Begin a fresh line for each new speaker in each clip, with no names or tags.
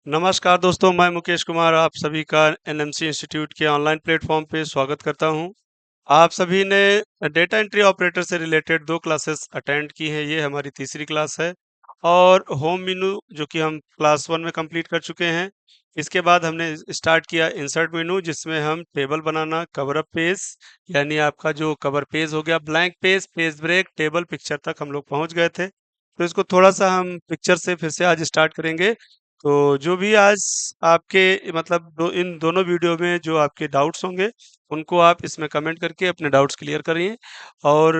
नमस्कार दोस्तों, मैं मुकेश कुमार आप सभी का एनएमसी इंस्टीट्यूट के ऑनलाइन प्लेटफॉर्म पे स्वागत करता हूं। आप सभी ने डेटा एंट्री ऑपरेटर से रिलेटेड 2 क्लासेस अटेंड की हैं। ये हमारी तीसरी क्लास है और होम मेनू जो कि हम क्लास 1 में कंप्लीट कर चुके हैं। इसके बाद हमने स्टार्ट किया इंसर्ट मेनू, जिसमें हम टेबल बनाना, कवर अप पेज यानी आपका जो कवर पेज हो गया, blank page, page break, table, picture तक हम लोग पहुंच गए थे। तो इसको थोड़ा सा हम पिक्चर से फिर से आज स्टार्ट करेंगे। तो जो भी आज आपके मतलब इन दोनों वीडियो में जो आपके डाउट्स होंगे, उनको आप इसमें कमेंट करके अपने डाउट्स क्लियर करिए। और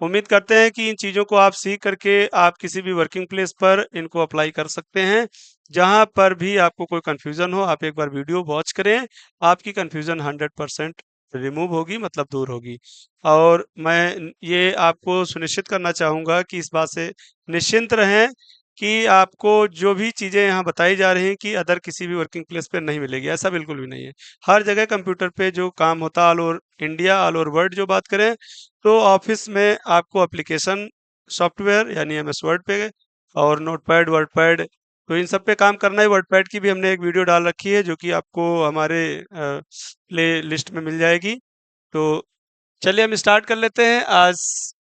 उम्मीद करते हैं कि इन चीज़ों को आप सीख करके आप किसी भी वर्किंग प्लेस पर इनको अप्लाई कर सकते हैं। जहां पर भी आपको कोई कंफ्यूजन हो, आप एक बार वीडियो वॉच करें, आपकी कंफ्यूजन 100% रिमूव होगी, मतलब दूर होगी। और मैं ये आपको सुनिश्चित करना चाहूंगा कि इस बात से निश्चिंत रहें कि आपको जो भी चीज़ें यहाँ बताई जा रही हैं कि अदर किसी भी वर्किंग प्लेस पे नहीं मिलेगी, ऐसा बिल्कुल भी नहीं है। हर जगह कंप्यूटर पे जो काम होता है all over India, all over world जो बात करें, तो ऑफिस में आपको एप्लीकेशन सॉफ्टवेयर यानी एमएस वर्ड पे और नोटपैड, वर्डपैड, तो इन सब पे काम करना है। वर्डपैड की भी हमने एक वीडियो डाल रखी है जो कि आपको हमारे प्ले लिस्ट में मिल जाएगी। तो चलिए हम स्टार्ट कर लेते हैं। आज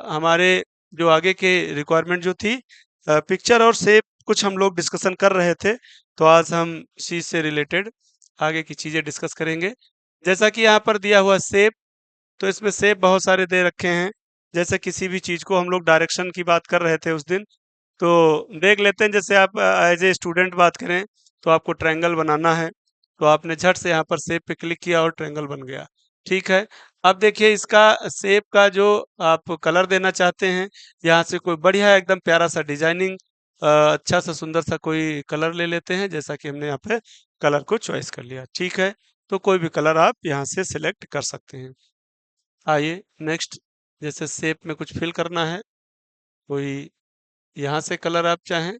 हमारे जो आगे के रिक्वायरमेंट जो थी, पिक्चर और शेप कुछ हम लोग डिस्कशन कर रहे थे, तो आज हम इसी से रिलेटेड आगे की चीज़ें डिस्कस करेंगे। जैसा कि यहाँ पर दिया हुआ शेप, तो इसमें शेप बहुत सारे दे रखे हैं। जैसे किसी भी चीज़ को हम लोग डायरेक्शन की बात कर रहे थे उस दिन, तो देख लेते हैं। जैसे आप एज ए स्टूडेंट बात करें, तो आपको ट्रायंगल बनाना है, तो आपने झट से यहाँ पर शेप पे क्लिक किया और ट्रायंगल बन गया। ठीक है। अब देखिए इसका शेप का जो आप कलर देना चाहते हैं, यहाँ से कोई बढ़िया एकदम प्यारा सा डिजाइनिंग अच्छा सा सुंदर सा कोई कलर ले लेते हैं। जैसा कि हमने यहाँ पे कलर को चॉइस कर लिया, ठीक है। तो कोई भी कलर आप यहाँ से सिलेक्ट कर सकते हैं। आइए नेक्स्ट, जैसे शेप में कुछ फिल करना है, कोई यहाँ से कलर आप चाहें।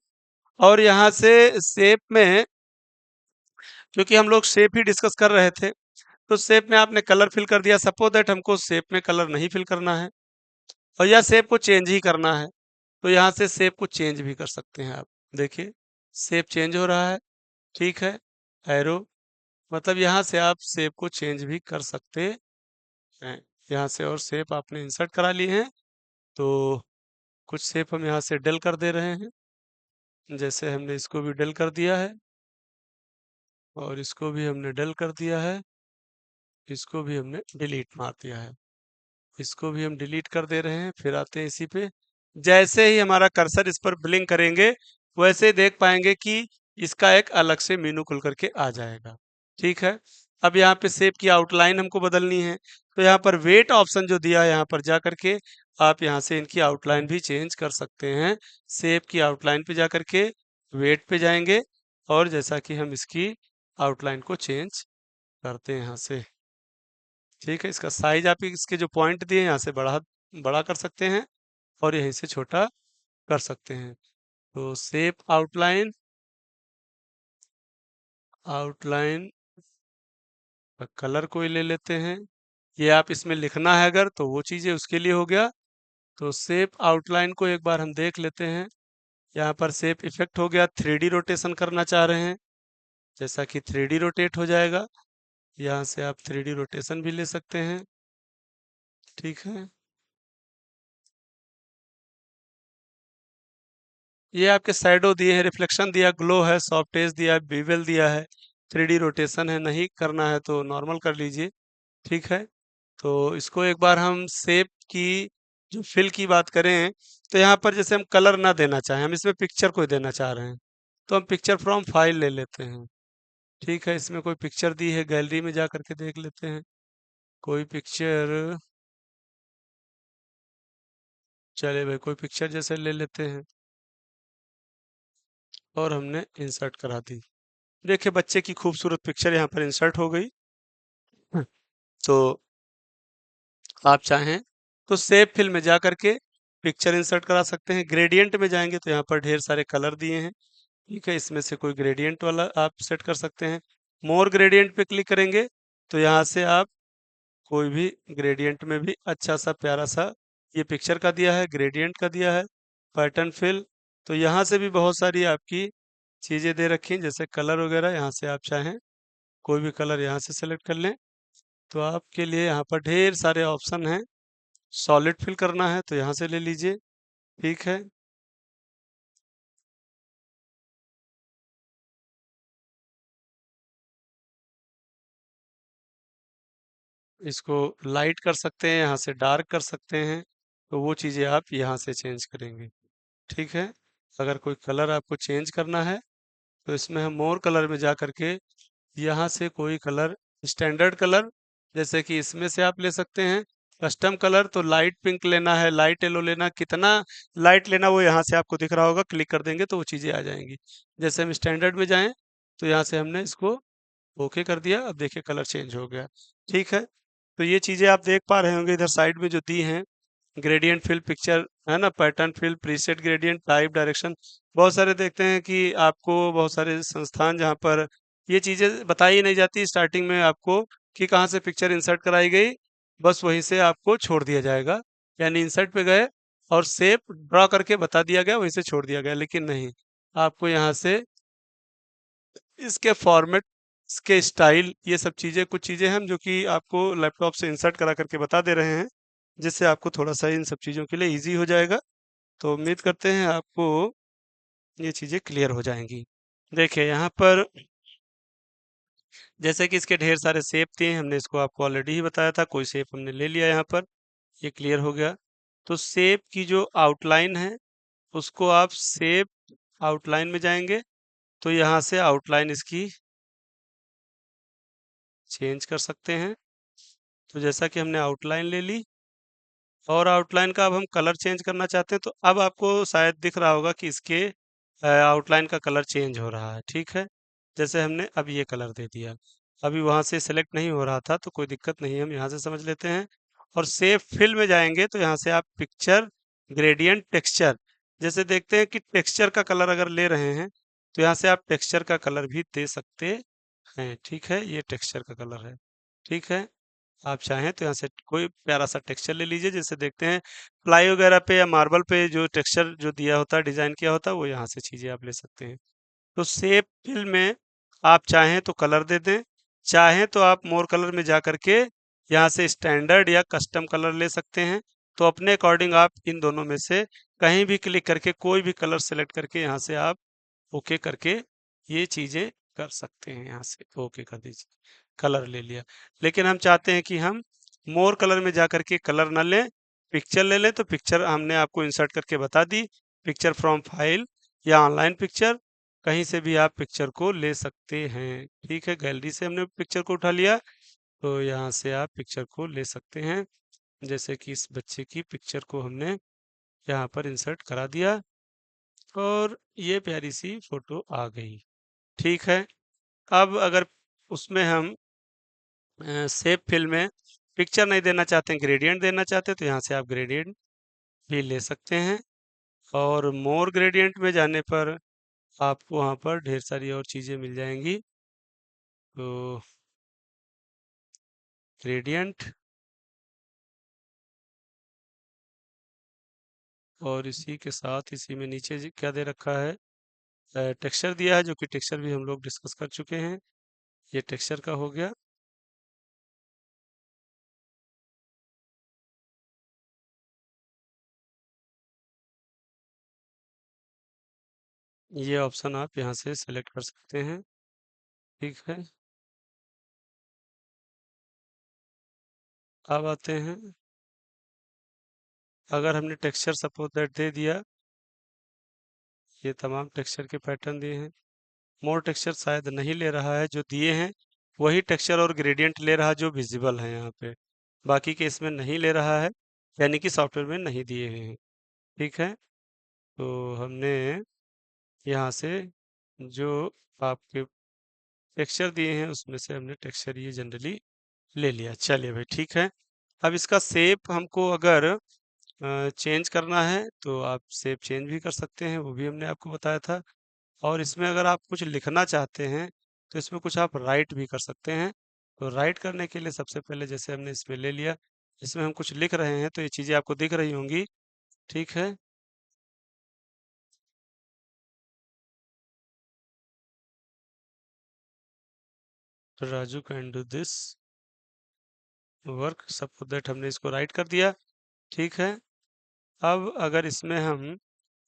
और यहाँ से शेप में, क्योंकि हम लोग शेप ही डिस्कस कर रहे थे, तो शेप में आपने कलर फिल कर दिया। सपोज दैट हमको शेप में कलर नहीं फिल करना है और या शेप को चेंज ही करना है, तो यहाँ से शेप को चेंज भी कर सकते हैं आप। देखिए शेप चेंज हो रहा है, ठीक है। एरो, मतलब यहाँ से आप शेप को चेंज भी कर सकते हैं। यहाँ से और शेप आपने इंसर्ट करा लिए हैं, तो कुछ शेप हम यहाँ से डल कर दे रहे हैं। जैसे हमने इसको भी डल कर दिया है और इसको भी हमने डल कर दिया है, इसको भी हमने डिलीट मार दिया है, इसको भी हम डिलीट कर दे रहे हैं। फिर आते हैं इसी पे। जैसे ही हमारा कर्सर इस पर ब्लिंक करेंगे, वैसे ही देख पाएंगे कि इसका एक अलग से मेनू खुल करके आ जाएगा, ठीक है। अब यहाँ पे शेप की आउटलाइन हमको बदलनी है, तो यहाँ पर वेट ऑप्शन जो दिया है, यहाँ पर जा करके आप यहाँ से इनकी आउटलाइन भी चेंज कर सकते हैं। शेप की आउटलाइन पे जा करके वेट पे जाएंगे और जैसा कि हम इसकी आउटलाइन को चेंज करते हैं यहाँ से, ठीक है। इसका साइज आप इसके जो पॉइंट दिए यहाँ से बड़ा बड़ा कर सकते हैं और यहीं से छोटा कर सकते हैं। तो शेप आउटलाइन, आउटलाइन कलर कोई ले लेते हैं। ये आप इसमें लिखना है अगर, तो वो चीज़ें उसके लिए हो गया। तो शेप आउटलाइन को एक बार हम देख लेते हैं। यहाँ पर शेप इफेक्ट हो गया, 3D रोटेशन करना चाह रहे हैं, जैसा कि 3D रोटेट हो जाएगा। यहाँ से आप 3D रोटेशन भी ले सकते हैं, ठीक है। ये आपके शैडो दिए हैं, रिफ्लेक्शन दिया, ग्लो है, सॉफ्ट एज दिया है, बीवेल दिया है, 3D रोटेशन है। नहीं करना है तो नॉर्मल कर लीजिए, ठीक है। तो इसको एक बार हम शेप की जो फिल की बात करें, तो यहाँ पर जैसे हम कलर ना देना चाहें, हम इसमें पिक्चर कोई देना चाह रहे हैं, तो हम पिक्चर फ्रॉम फाइल ले लेते हैं, ठीक है। इसमें कोई पिक्चर दी है, गैलरी में जा करके देख लेते हैं कोई पिक्चर। चले भाई, कोई पिक्चर जैसे ले लेते हैं और हमने इंसर्ट करा दी। देखिए बच्चे की खूबसूरत पिक्चर यहाँ पर इंसर्ट हो गई। तो आप चाहें तो सेव फिल में जा करके पिक्चर इंसर्ट करा सकते हैं। ग्रेडियंट में जाएंगे तो यहाँ पर ढेर सारे कलर दिए हैं, ठीक है। इसमें से कोई ग्रेडियंट वाला आप सेट कर सकते हैं। मोर ग्रेडियंट पे क्लिक करेंगे तो यहाँ से आप कोई भी ग्रेडियंट में भी अच्छा सा प्यारा सा, ये पिक्चर का दिया है, ग्रेडियंट का दिया है, पैटर्न फिल, तो यहाँ से भी बहुत सारी आपकी चीज़ें दे रखी हैं, जैसे कलर वगैरह। यहाँ से आप चाहें कोई भी कलर यहाँ से सेलेक्ट कर लें। तो आपके लिए यहाँ पर ढेर सारे ऑप्शन हैं। सॉलिड फिल करना है तो यहाँ से ले लीजिए, ठीक है। इसको लाइट कर सकते हैं, यहाँ से डार्क कर सकते हैं, तो वो चीज़ें आप यहाँ से चेंज करेंगे, ठीक है। अगर कोई कलर आपको चेंज करना है तो इसमें हम मोर कलर में जा करके यहाँ से कोई कलर, स्टैंडर्ड कलर, जैसे कि इसमें से आप ले सकते हैं। कस्टम कलर तो लाइट पिंक लेना है, लाइट येलो लेना, कितना लाइट लेना वो यहाँ से आपको दिख रहा होगा, क्लिक कर देंगे तो वो चीज़ें आ जाएंगी। जैसे हम स्टैंडर्ड में जाएं तो यहाँ से हमने इसको ओके कर दिया। अब देखिए कलर चेंज हो गया, ठीक है। तो ये चीज़ें आप देख पा रहे होंगे इधर साइड में जो दी हैं, ग्रेडियंट फिल पिक्चर है ना, pattern fill, preset gradient, type, direction. बहुत सारे देखते हैं कि आपको बहुत सारे संस्थान जहाँ पर ये चीज़ें बताई ही नहीं जाती स्टार्टिंग में आपको कि कहाँ से पिक्चर इंसर्ट कराई गई, बस वहीं से आपको छोड़ दिया जाएगा। यानी इंसर्ट पे गए और शेप ड्रॉ करके बता दिया गया, वहीं से छोड़ दिया गया, लेकिन नहीं, आपको यहाँ से इसके फॉर्मेट, इसके स्टाइल, ये सब चीज़ें, कुछ चीज़ें हम जो कि आपको लैपटॉप से इंसर्ट करा करके बता दे रहे हैं, जिससे आपको थोड़ा-सा इन सब चीज़ों के लिए ईज़ी हो जाएगा। तो उम्मीद करते हैं आपको ये चीज़ें क्लियर हो जाएँगी। देखिए यहाँ पर जैसे कि इसके ढेर सारे शेप थे, हमने इसको आपको ऑलरेडी ही बताया था, कोई शेप हमने ले लिया यहाँ पर, ये क्लियर हो गया। तो शेप की जो आउटलाइन है, उसको आप शेप आउटलाइन में जाएँगे, तो यहाँ से आउटलाइन इसकी चेंज कर सकते हैं। तो जैसा कि हमने आउटलाइन ले ली और आउटलाइन का अब हम कलर चेंज करना चाहते हैं, तो अब आपको शायद दिख रहा होगा कि इसके आउटलाइन का कलर चेंज हो रहा है, ठीक है। जैसे हमने अब ये कलर दे दिया, अभी वहां से सेलेक्ट नहीं हो रहा था तो कोई दिक्कत नहीं है, हम यहाँ से समझ लेते हैं। और सेव फिल में जाएंगे तो यहाँ से आप पिक्चर ग्रेडियंट टेक्सचर, जैसे देखते हैं कि टेक्सचर का कलर अगर ले रहे हैं तो यहाँ से आप टेक्सचर का कलर भी दे सकते हैं, ठीक है। ये टेक्सचर का कलर है, ठीक है। आप चाहें तो यहाँ से कोई प्यारा सा टेक्सचर ले लीजिए, जैसे देखते हैं प्लाई वगैरह पे या मार्बल पे जो टेक्सचर जो दिया होता है, डिजाइन किया होता है, वो यहाँ से चीजें आप ले सकते हैं। तो शेप फिल में आप चाहें तो कलर दे दें, चाहें तो आप मोर कलर में जा करके यहाँ से स्टैंडर्ड या कस्टम कलर ले सकते हैं। तो अपने अकॉर्डिंग आप इन दोनों में से कहीं भी क्लिक करके कोई भी कलर सेलेक्ट करके यहाँ से आप ओके करके ये चीजें कर सकते हैं। यहाँ से ओके कर दीजिए, कलर ले लिया। लेकिन हम चाहते हैं कि हम मोर कलर में जा करके कलर ना लें, पिक्चर ले लें, तो पिक्चर हमने आपको इंसर्ट करके बता दी, पिक्चर फ्रॉम फाइल या ऑनलाइन पिक्चर, कहीं से भी आप पिक्चर को ले सकते हैं, ठीक है। गैलरी से हमने पिक्चर को उठा लिया तो यहाँ से आप पिक्चर को ले सकते हैं। जैसे कि इस बच्चे की पिक्चर को हमने यहाँ पर इंसर्ट करा दिया और ये प्यारी सी फोटो आ गई, ठीक है। अब अगर उसमें हम शेप फिल में पिक्चर नहीं देना चाहते हैं, ग्रेडियंट देना चाहते हैं, तो यहाँ से आप ग्रेडियंट भी ले सकते हैं। और मोर ग्रेडियंट में जाने पर आपको वहाँ पर ढेर सारी और चीज़ें मिल जाएंगी। तो ग्रेडियंट और इसी के साथ इसी में नीचे क्या दे रखा है, टेक्सचर दिया है, जो कि टेक्सचर भी हम लोग डिस्कस कर चुके हैं। ये टेक्सचर का हो गया। ये ऑप्शन आप यहाँ से सेलेक्ट कर सकते हैं, ठीक है। अब आते हैं, अगर हमने टेक्सचर सपोज दैट दे दिया, ये तमाम टेक्सचर के पैटर्न दिए हैं। मोर टेक्सचर शायद नहीं ले रहा है, जो दिए हैं वही टेक्सचर और ग्रेडियंट ले रहा जो विजिबल है यहाँ पे, बाकी के इसमें नहीं ले रहा है, यानी कि सॉफ्टवेयर में नहीं दिए हैं, ठीक है। तो हमने यहाँ से जो आपके टेक्सचर दिए हैं उसमें से हमने टेक्सचर ये जनरली ले लिया। चलिए भाई, ठीक है। अब इसका शेप हमको अगर चेंज करना है तो आप शेप चेंज भी कर सकते हैं, वो भी हमने आपको बताया था। और इसमें अगर आप कुछ लिखना चाहते हैं तो इसमें कुछ आप राइट भी कर सकते हैं। तो राइट करने के लिए सबसे पहले जैसे हमने इसमें ले लिया, इसमें हम कुछ लिख रहे हैं तो ये चीज़ें आपको दिख रही होंगी, ठीक है। Raju can do this work, suppose that हमने इसको राइट कर दिया। ठीक है, अब अगर इसमें हम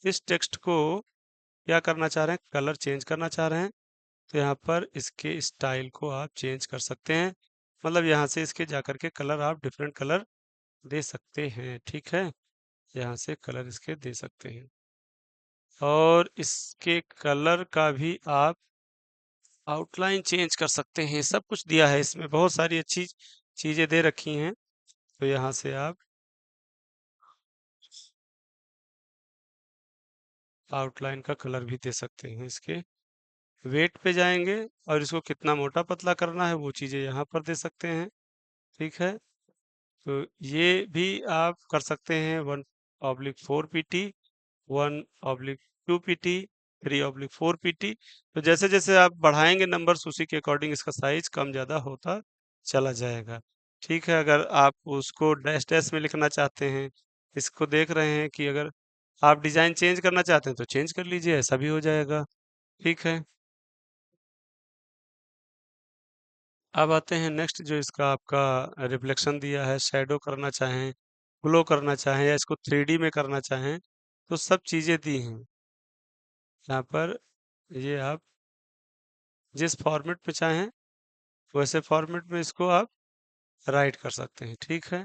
इस टेक्स्ट को क्या करना चाह रहे हैं, कलर चेंज करना चाह रहे हैं, तो यहाँ पर इसके स्टाइल को आप चेंज कर सकते हैं। मतलब यहाँ से इसके जाकर के कलर आप डिफरेंट कलर दे सकते हैं। ठीक है, यहाँ से कलर इसके दे सकते हैं, और इसके कलर का भी आप आउटलाइन चेंज कर सकते हैं। सब कुछ दिया है इसमें, बहुत सारी अच्छी चीजें दे रखी हैं। तो यहाँ से आप आउटलाइन का कलर भी दे सकते हैं। इसके वेट पे जाएंगे और इसको कितना मोटा पतला करना है वो चीजें यहाँ पर दे सकते हैं। ठीक है, तो ये भी आप कर सकते हैं। 1/4 pt, 1/2 pt, 3/4 pt। तो जैसे जैसे आप बढ़ाएंगे नंबर्स, उसी के अकॉर्डिंग इसका साइज कम ज़्यादा होता चला जाएगा। ठीक है, अगर आप उसको डैश डैश में लिखना चाहते हैं, इसको देख रहे हैं कि अगर आप डिज़ाइन चेंज करना चाहते हैं तो चेंज कर लीजिए, ऐसा भी हो जाएगा। ठीक है, अब आते हैं नेक्स्ट, जो इसका आपका रिफ्लेक्शन दिया है, शैडो करना चाहें, ग्लो करना चाहें, या इसको 3D में करना चाहें, तो सब चीज़ें दी हैं यहाँ पर। ये आप जिस फॉर्मेट में चाहें वैसे फॉर्मेट में इसको आप राइट कर सकते हैं। ठीक है,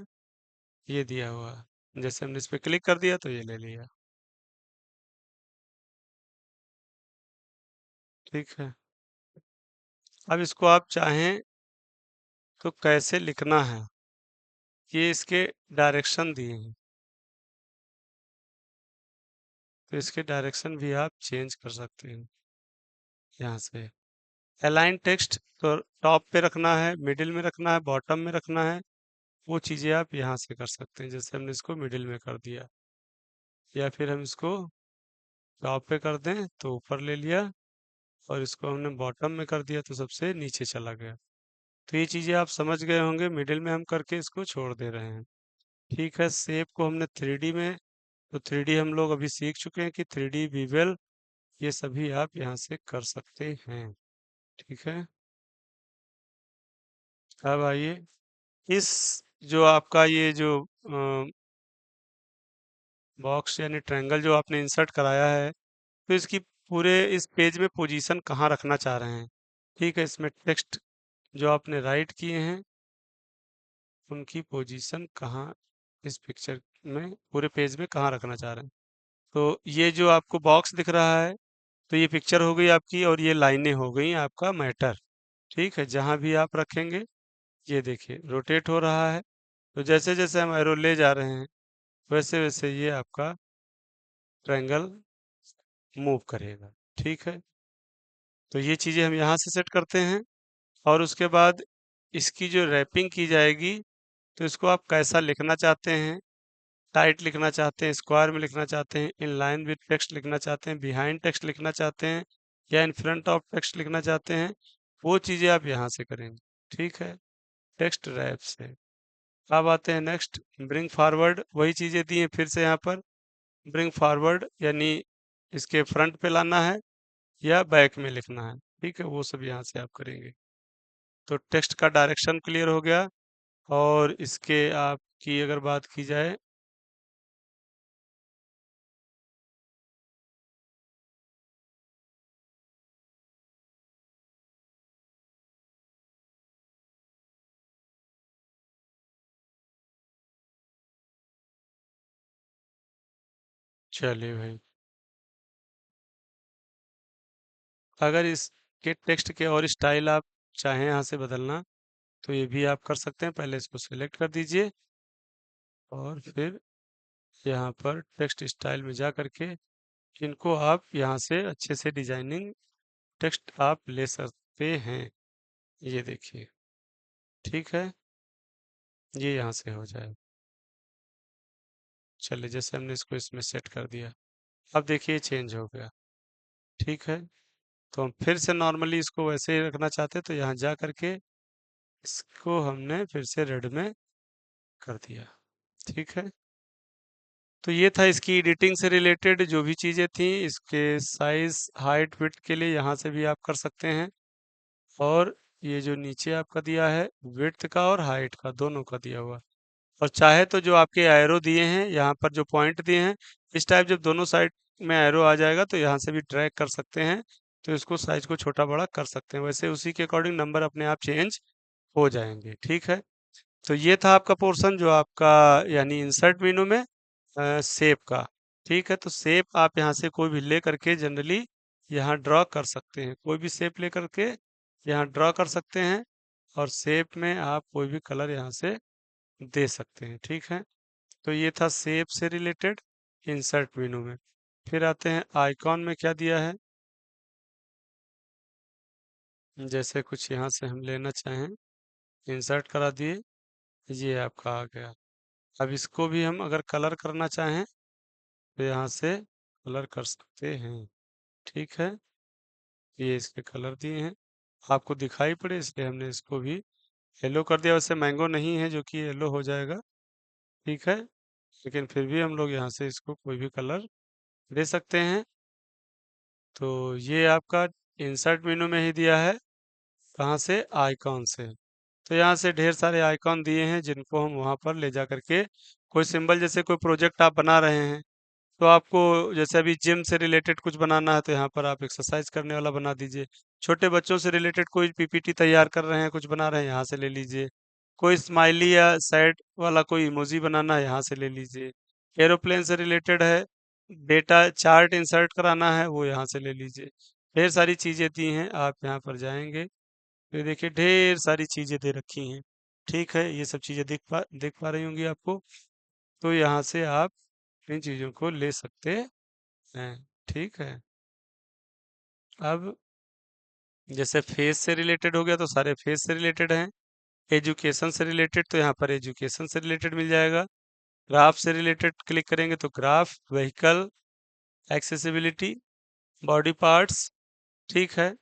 ये दिया हुआ है, जैसे हमने इस पे क्लिक कर दिया तो ये ले लिया। ठीक है, अब इसको आप चाहें तो कैसे लिखना है, ये इसके डायरेक्शन दिए हैं, तो इसके डायरेक्शन भी आप चेंज कर सकते हैं यहाँ से। अलाइन टेक्स्ट तो टॉप पे रखना है, मिडिल में रखना है, बॉटम में रखना है, वो चीज़ें आप यहाँ से कर सकते हैं। जैसे हमने इसको मिडिल में कर दिया, या फिर हम इसको टॉप पे कर दें तो ऊपर ले लिया, और इसको हमने बॉटम में कर दिया तो सबसे नीचे चला गया। तो ये चीज़ें आप समझ गए होंगे, मिडिल में हम करके इसको छोड़ दे रहे हैं। ठीक है, शेप को हमने 3D में, तो 3D हम लोग अभी सीख चुके हैं कि 3D विजुअल, ये सभी आप यहाँ से कर सकते हैं। ठीक है, अब आइए इस, जो आपका ये जो बॉक्स यानी ट्रायंगल जो आपने इंसर्ट कराया है, तो इसकी पूरे इस पेज में पोजीशन कहाँ रखना चाह रहे हैं। ठीक है, इसमें टेक्स्ट जो आपने राइट किए हैं उनकी पोजीशन कहाँ, इस पिक्चर में पूरे पेज में कहाँ रखना चाह रहे हैं। तो ये जो आपको बॉक्स दिख रहा है, तो ये पिक्चर हो गई आपकी, और ये लाइनें हो गई आपका मैटर। ठीक है, जहाँ भी आप रखेंगे, ये देखिए रोटेट हो रहा है, तो जैसे जैसे हम एरो ले जा रहे हैं वैसे वैसे ये आपका ट्रायंगल मूव करेगा। ठीक है, तो ये चीज़ें हम यहाँ से सेट करते हैं, और उसके बाद इसकी जो रैपिंग की जाएगी, तो इसको आप कैसा लिखना चाहते हैं, टाइट लिखना चाहते हैं, स्क्वायर में लिखना चाहते हैं, इन लाइन विद टेक्स्ट लिखना चाहते हैं, बिहाइंड टेक्स्ट लिखना चाहते हैं, या इन फ्रंट ऑफ टेक्स्ट लिखना चाहते हैं, वो चीज़ें आप यहाँ से करेंगे। ठीक है, टेक्स्ट रैप से। अब आते हैं नेक्स्ट, ब्रिंग फॉरवर्ड, वही चीज़ें दी हैं फिर से यहाँ पर। ब्रिंग फॉरवर्ड यानी इसके फ्रंट पे लाना है या बैक में लिखना है। ठीक है, वो सब यहाँ से आप करेंगे। तो टेक्स्ट का डायरेक्शन क्लियर हो गया, और इसके आपकी अगर बात की जाए, चलिए भाई, अगर इसके टेक्स्ट के और स्टाइल आप चाहें यहाँ से बदलना, तो ये भी आप कर सकते हैं। पहले इसको सिलेक्ट कर दीजिए, और फिर यहाँ पर टेक्स्ट स्टाइल में जा करके इनको आप यहाँ से अच्छे से डिजाइनिंग टेक्स्ट आप ले सकते हैं। ये देखिए, ठीक है, ये यहाँ से हो जाए। चलिए, जैसे हमने इसको इसमें सेट कर दिया, अब देखिए चेंज हो गया। ठीक है, तो हम फिर से नॉर्मली इसको वैसे ही रखना चाहते हैं, तो यहाँ जा करके इसको हमने फिर से रेड में कर दिया। ठीक है, तो ये था इसकी एडिटिंग से रिलेटेड जो भी चीज़ें थी। इसके साइज हाइट विड्थ के लिए यहाँ से भी आप कर सकते हैं, और ये जो नीचे आपका दिया है विड्थ का और हाइट का दोनों का दिया हुआ। और चाहे तो जो आपके एरो दिए हैं यहाँ पर जो पॉइंट दिए हैं, इस टाइप जब दोनों साइड में एरो आ जाएगा तो यहाँ से भी ड्रैग कर सकते हैं, तो इसको साइज को छोटा बड़ा कर सकते हैं। वैसे उसी के अकॉर्डिंग नंबर अपने आप चेंज हो जाएंगे। ठीक है, तो ये था आपका पोर्शन जो आपका यानी इंसर्ट मेनू में शेप का। ठीक है, तो शेप आप यहाँ से कोई भी ले करके जनरली यहाँ ड्रॉ कर सकते हैं, कोई भी शेप ले करके यहाँ ड्रॉ कर सकते हैं, और शेप में आप कोई भी कलर यहाँ से दे सकते हैं। ठीक है, तो ये था शेप से रिलेटेड इंसर्ट मेनू में। फिर आते हैं आइकॉन में क्या दिया है। जैसे कुछ यहाँ से हम लेना चाहें, इंसर्ट करा दिए, ये आपका आ गया। अब इसको भी हम अगर कलर करना चाहें तो यहाँ से कलर कर सकते हैं। ठीक है, ये इसके कलर दिए हैं, आपको दिखाई पड़े इसलिए हमने इसको भी येलो कर दिया। वैसे मैंगो नहीं है जो कि येलो हो जाएगा। ठीक है, लेकिन फिर भी हम लोग यहाँ से इसको कोई भी कलर दे सकते हैं। तो ये आपका इंसर्ट मेनू में ही दिया है। कहाँ से? आइकॉन से। तो यहाँ से ढेर सारे आइकॉन दिए हैं जिनको हम वहाँ पर ले जा करके कोई सिंबल, जैसे कोई प्रोजेक्ट आप बना रहे हैं तो आपको जैसे अभी जिम से रिलेटेड कुछ बनाना है तो यहाँ पर आप एक्सरसाइज करने वाला बना दीजिए। छोटे बच्चों से रिलेटेड कोई पीपीटी तैयार कर रहे हैं, कुछ बना रहे हैं, यहाँ से ले लीजिए। कोई स्माइली या सैड वाला कोई इमोजी बनाना है, यहाँ से ले लीजिए। एरोप्लेन से रिलेटेड है, डेटा चार्ट इंसर्ट कराना है, वो यहाँ से ले लीजिए। ढेर सारी चीज़ें दी हैं, आप यहाँ पर जाएंगे तो देखिए ढेर सारी चीज़ें दे रखी हैं। ठीक है, ये सब चीज़ें देख पा रही होंगी आपको। तो यहाँ से आप इन चीज़ों को ले सकते हैं। ठीक है, अब जैसे फेस से रिलेटेड हो गया तो सारे फेस से रिलेटेड हैं। एजुकेशन से रिलेटेड तो यहाँ पर एजुकेशन से रिलेटेड मिल जाएगा। ग्राफ से रिलेटेड क्लिक करेंगे तो graph, vehicle, accessibility, body parts. ठीक है,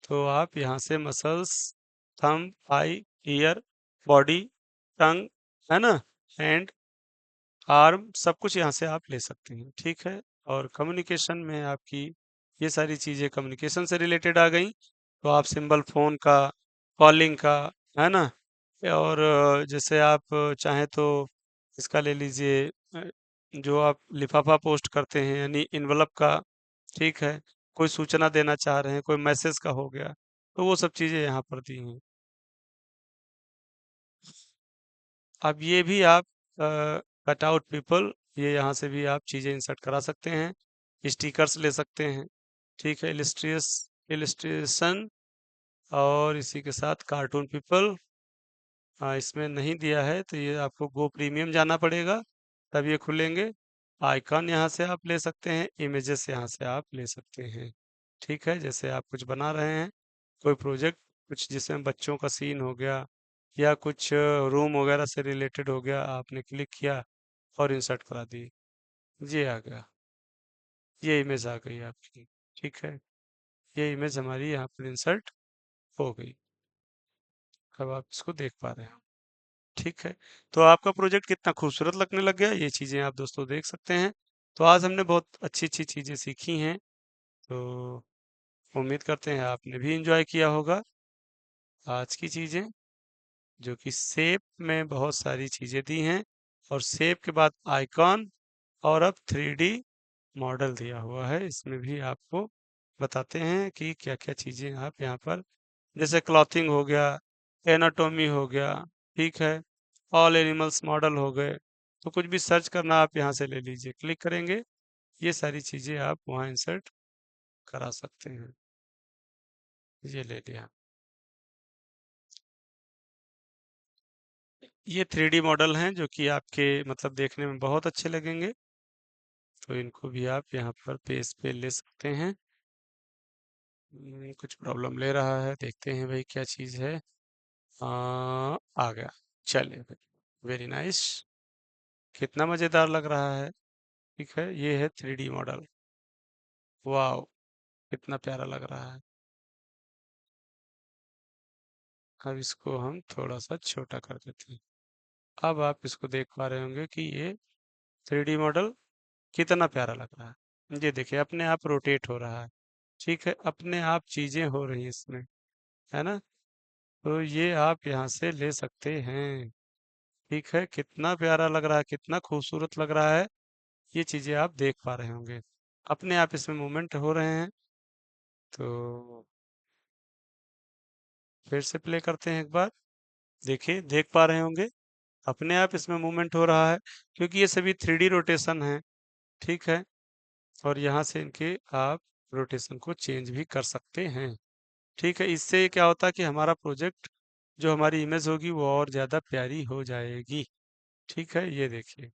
तो आप यहाँ से मसल्स, थंब, आई, ईयर, बॉडी, टंग, है ना, हैंड, आर्म, सब कुछ यहाँ से आप ले सकते हैं। ठीक है, और कम्युनिकेशन में आपकी ये सारी चीज़ें कम्युनिकेशन से रिलेटेड आ गई। तो आप सिंबल फोन का, कॉलिंग का, है ना, और जैसे आप चाहें तो इसका ले लीजिए, जो आप लिफाफा पोस्ट करते हैं यानी इनवलप का। ठीक है, कोई सूचना देना चाह रहे हैं, कोई मैसेज का हो गया, तो वो सब चीज़ें यहाँ पर दी हैं। अब ये भी आप कट आउट पीपल, ये यहाँ से भी आप चीज़ें इंसर्ट करा सकते हैं, स्टिकर्स ले सकते हैं। ठीक है, इलिस्ट्रेशन, और इसी के साथ कार्टून पीपल। इसमें नहीं दिया है तो ये आपको गो प्रीमियम जाना पड़ेगा, तब ये खुलेंगे। आइकॉन यहाँ से आप ले सकते हैं, इमेजेस यहाँ से आप ले सकते हैं। ठीक है, जैसे आप कुछ बना रहे हैं, कोई प्रोजेक्ट, कुछ जिसमें बच्चों का सीन हो गया या कुछ रूम वगैरह से रिलेटेड हो गया, आपने क्लिक किया और इंसर्ट करा दी, ये आ गया, ये इमेज आ गई आपकी। ठीक है, ये इमेज हमारी यहाँ पर इंसर्ट हो गई। अब आप इसको देख पा रहे हैं। ठीक है, तो आपका प्रोजेक्ट कितना खूबसूरत लगने लग गया, ये चीज़ें आप दोस्तों देख सकते हैं। तो आज हमने बहुत अच्छी अच्छी चीज़ें सीखी हैं, तो उम्मीद करते हैं आपने भी एंजॉय किया होगा आज की चीज़ें, जो कि शेप में बहुत सारी चीज़ें दी हैं, और शेप के बाद आइकॉन, और अब 3D मॉडल दिया हुआ है। इसमें भी आपको बताते हैं कि क्या-क्या चीज़ें आप यहाँ पर, जैसे क्लॉथिंग हो गया, एनाटॉमी हो गया, ठीक है, ऑल एनिमल्स मॉडल हो गए, तो कुछ भी सर्च करना आप यहाँ से ले लीजिए, क्लिक करेंगे, ये सारी चीज़ें आप वहाँ इंसर्ट करा सकते हैं। ये ले लिया। ये 3D मॉडल हैं जो कि आपके मतलब देखने में बहुत अच्छे लगेंगे, तो इनको भी आप यहाँ पर पेज पे ले सकते हैं। कुछ प्रॉब्लम ले रहा है, देखते हैं भाई क्या चीज़ है। आ गया, चलिए भाई, वेरी नाइस, कितना मज़ेदार लग रहा है। ठीक है, ये है 3D मॉडल, वाओ, कितना प्यारा लग रहा है। अब इसको हम थोड़ा सा छोटा कर देते हैं। अब आप इसको देख पा रहे होंगे कि ये 3D मॉडल कितना प्यारा लग रहा है। ये देखिए अपने आप रोटेट हो रहा है। ठीक है, अपने आप चीज़ें हो रही हैं इसमें, है ना। तो ये आप यहाँ से ले सकते हैं। ठीक है, कितना प्यारा लग रहा है, कितना खूबसूरत लग रहा है। ये चीजें आप देख पा रहे होंगे, अपने आप इसमें मूवमेंट हो रहे हैं। तो फिर से प्ले करते हैं एक बार। देखिए, देख पा रहे होंगे अपने आप इसमें मूवमेंट हो रहा है, क्योंकि ये सभी 3D रोटेशन है। ठीक है, और यहाँ से इनके आप रोटेशन को चेंज भी कर सकते हैं। ठीक है, इससे क्या होता है कि हमारा प्रोजेक्ट, जो हमारी इमेज होगी वो और ज़्यादा प्यारी हो जाएगी। ठीक है, ये देखिए,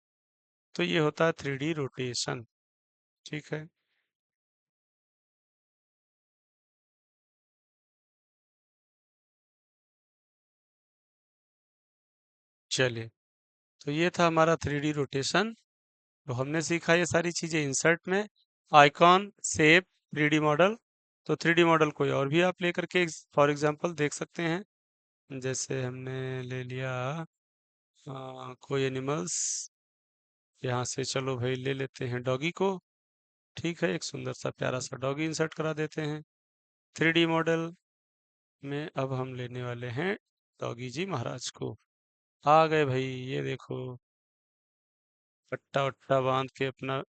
तो ये होता है 3D रोटेशन। ठीक है, चलिए, तो ये था हमारा 3D रोटेशन। तो हमने सीखा ये सारी चीज़ें इंसर्ट में, आइकॉन, शेप, 3D मॉडल। तो 3D मॉडल कोई और भी आप लेकर के फॉर एग्जांपल देख सकते हैं। जैसे हमने ले लिया कोई एनिमल्स, यहाँ से चलो भाई ले लेते हैं डॉगी को। ठीक है, एक सुंदर सा प्यारा सा डॉगी इंसर्ट करा देते हैं। 3D मॉडल में अब हम लेने वाले हैं डॉगी जी महाराज को। आ गए भाई, ये देखो, पट्टा वट्टा बांध के अपना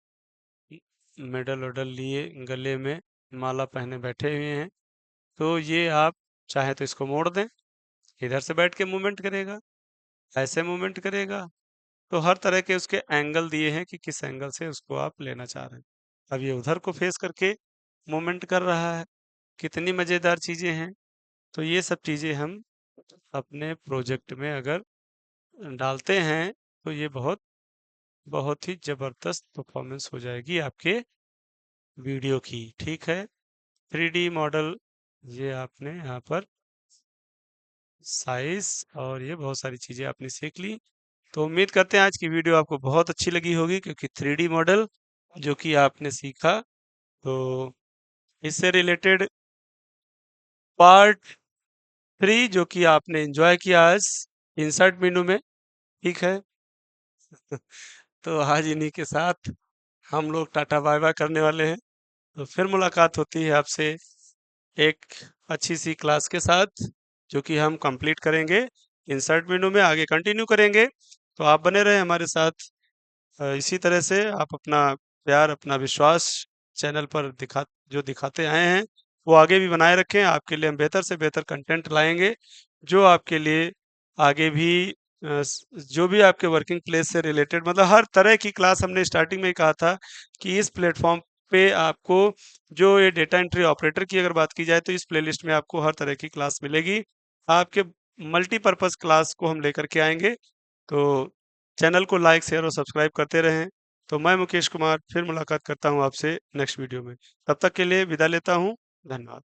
मेडल वेडल लिए, गले में माला पहने बैठे हुए हैं। तो ये आप चाहे तो इसको मोड़ दें, इधर से बैठ के मूवमेंट करेगा, ऐसे मूवमेंट करेगा। तो हर तरह के उसके एंगल दिए हैं कि किस एंगल से उसको आप लेना चाह रहे हैं। अब ये उधर को फेस करके मूवमेंट कर रहा है। कितनी मज़ेदार चीज़ें हैं। तो ये सब चीज़ें हम अपने प्रोजेक्ट में अगर डालते हैं, तो ये बहुत बहुत ही ज़बरदस्त परफॉर्मेंस हो जाएगी आपके वीडियो की। ठीक है, 3D मॉडल, ये आपने यहाँ पर साइज और ये बहुत सारी चीज़ें आपने सीख ली। तो उम्मीद करते हैं आज की वीडियो आपको बहुत अच्छी लगी होगी, क्योंकि 3D मॉडल जो कि आपने सीखा, तो इससे रिलेटेड पार्ट 3 जो कि आपने एंजॉय किया आज इंसर्ट मेनू में। ठीक है, तो आज इन्हीं के साथ हम लोग टाटा बाय बाय करने वाले हैं। तो फिर मुलाकात होती है आपसे एक अच्छी सी क्लास के साथ, जो कि हम कंप्लीट करेंगे इंसर्ट मेनू में, आगे कंटिन्यू करेंगे। तो आप बने रहे हमारे साथ। इसी तरह से आप अपना प्यार, अपना विश्वास चैनल पर जो दिखाते आए हैं, वो आगे भी बनाए रखें। आपके लिए हम बेहतर से बेहतर कंटेंट लाएंगे, जो आपके लिए आगे भी जो भी आपके वर्किंग प्लेस से रिलेटेड, मतलब हर तरह की क्लास, हमने स्टार्टिंग में ही कहा था कि इस प्लेटफॉर्म पे आपको, जो ये डेटा एंट्री ऑपरेटर की अगर बात की जाए, तो इस प्लेलिस्ट में आपको हर तरह की क्लास मिलेगी। आपके मल्टीपर्पज क्लास को हम लेकर के आएंगे। तो चैनल को लाइक, शेयर और सब्सक्राइब करते रहें। तो मैं मुकेश कुमार फिर मुलाकात करता हूं आपसे नेक्स्ट वीडियो में। तब तक के लिए विदा लेता हूं। धन्यवाद।